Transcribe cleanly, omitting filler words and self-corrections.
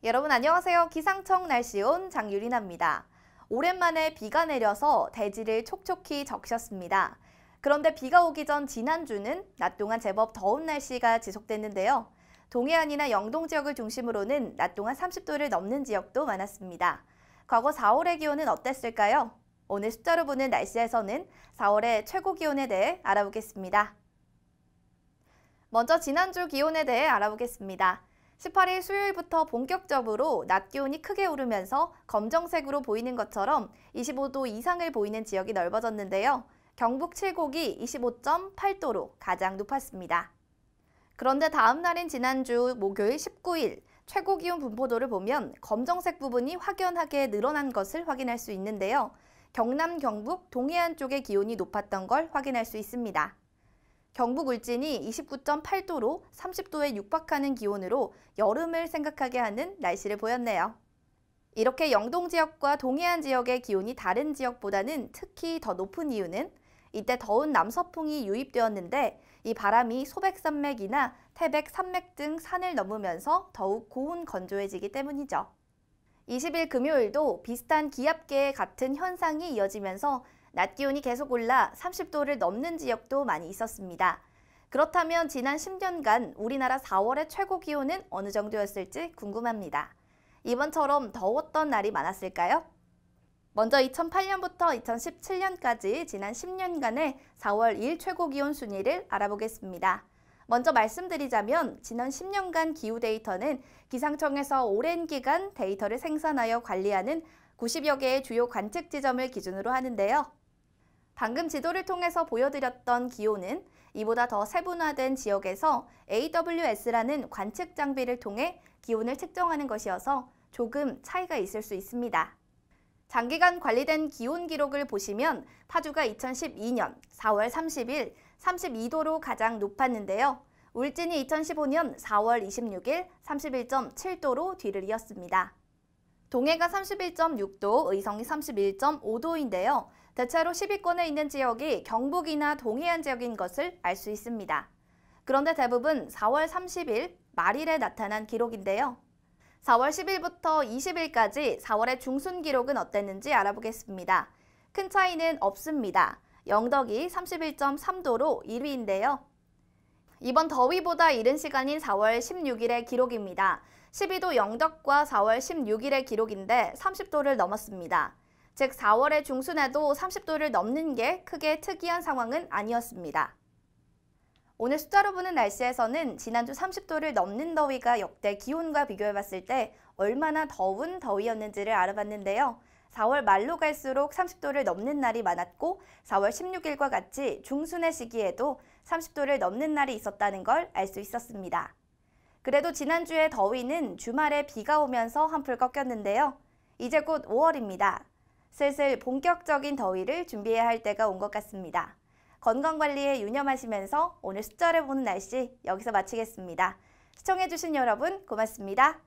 여러분 안녕하세요. 기상청 날씨온 장유리나입니다. 오랜만에 비가 내려서 대지를 촉촉히 적셨습니다. 그런데 비가 오기 전 지난주는 낮 동안 제법 더운 날씨가 지속됐는데요. 동해안이나 영동 지역을 중심으로는 낮 동안 30도를 넘는 지역도 많았습니다. 과거 4월의 기온은 어땠을까요? 오늘 숫자로 보는 날씨에서는 4월의 최고 기온에 대해 알아보겠습니다. 먼저 지난주 기온에 대해 알아보겠습니다. 18일 수요일부터 본격적으로 낮 기온이 크게 오르면서 검정색으로 보이는 것처럼 25도 이상을 보이는 지역이 넓어졌는데요. 경북 칠곡이 25.8도로 가장 높았습니다. 그런데 다음 날인 지난주 목요일 19일 최고 기온 분포도를 보면 검정색 부분이 확연하게 늘어난 것을 확인할 수 있는데요. 경남, 경북, 동해안 쪽의 기온이 높았던 걸 확인할 수 있습니다. 경북 울진이 29.8도로 30도에 육박하는 기온으로 여름을 생각하게 하는 날씨를 보였네요. 이렇게 영동 지역과 동해안 지역의 기온이 다른 지역보다는 특히 더 높은 이유는 이때 더운 남서풍이 유입되었는데 이 바람이 소백산맥이나 태백산맥 등 산을 넘으면서 더욱 고온 건조해지기 때문이죠. 20일 금요일도 비슷한 기압계의 같은 현상이 이어지면서 낮 기온이 계속 올라 30도를 넘는 지역도 많이 있었습니다. 그렇다면 지난 10년간 우리나라 4월의 최고 기온은 어느 정도였을지 궁금합니다. 이번처럼 더웠던 날이 많았을까요? 먼저 2008년부터 2017년까지 지난 10년간의 4월 1 최고 기온 순위를 알아보겠습니다. 먼저 말씀드리자면 지난 10년간 기후 데이터는 기상청에서 오랜 기간 데이터를 생산하여 관리하는 90여 개의 주요 관측 지점을 기준으로 하는데요. 방금 지도를 통해서 보여드렸던 기온은 이보다 더 세분화된 지역에서 AWS라는 관측 장비를 통해 기온을 측정하는 것이어서 조금 차이가 있을 수 있습니다. 장기간 관리된 기온 기록을 보시면 파주가 2012년 4월 30일 32도로 가장 높았는데요. 울진이 2015년 4월 26일 31.7도로 뒤를 이었습니다. 동해가 31.6도, 의성이 31.5도인데요. 대체로 10위권에 있는 지역이 경북이나 동해안 지역인 것을 알 수 있습니다. 그런데 대부분 4월 30일 말일에 나타난 기록인데요. 4월 10일부터 20일까지 4월의 중순 기록은 어땠는지 알아보겠습니다. 큰 차이는 없습니다. 영덕이 31.3도로 1위인데요. 이번 더위보다 이른 시간인 4월 16일의 기록입니다. 12도 영덕과 4월 16일의 기록인데 30도를 넘었습니다. 즉 4월의 중순에도 30도를 넘는 게 크게 특이한 상황은 아니었습니다. 오늘 숫자로 보는 날씨에서는 지난주 30도를 넘는 더위가 역대 기온과 비교해봤을 때 얼마나 더운 더위였는지를 알아봤는데요. 4월 말로 갈수록 30도를 넘는 날이 많았고 4월 16일과 같이 중순의 시기에도 30도를 넘는 날이 있었다는 걸 알 수 있었습니다. 그래도 지난주의 더위는 주말에 비가 오면서 한풀 꺾였는데요. 이제 곧 5월입니다. 슬슬 본격적인 더위를 준비해야 할 때가 온 것 같습니다. 건강관리에 유념하시면서 오늘 숫자를 보는 날씨 여기서 마치겠습니다. 시청해주신 여러분 고맙습니다.